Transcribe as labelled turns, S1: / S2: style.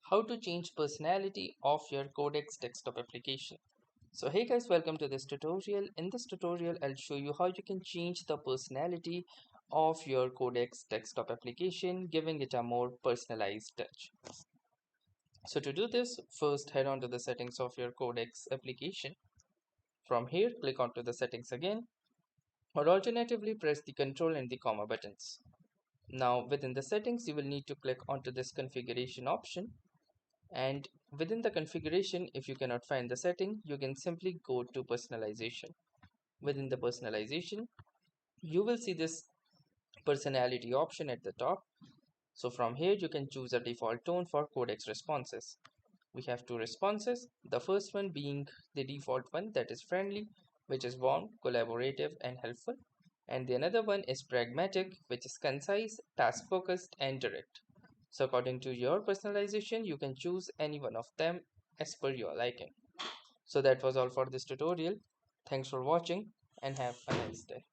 S1: How to change personality of your Codex desktop application. So hey guys, welcome to this tutorial. In this tutorial I'll show you how you can change the personality of your Codex desktop application, giving it a more personalized touch. So to do this, first head on to the settings of your Codex application. From here, click onto the settings again, or alternatively press the control and the comma buttons. Now within the settings, you will need to click onto this configuration option, and within the configuration, if you cannot find the setting, you can simply go to personalization. Within the personalization, you will see this personality option at the top. So from here you can choose a default tone for Codex responses. We have two responses, the first one being the default one, that is friendly, which is warm, collaborative and helpful, and the another one is pragmatic, which is concise, task focused and direct. So according to your personalization, you can choose any one of them as per your liking. So that was all for this tutorial. Thanks for watching and have a nice day.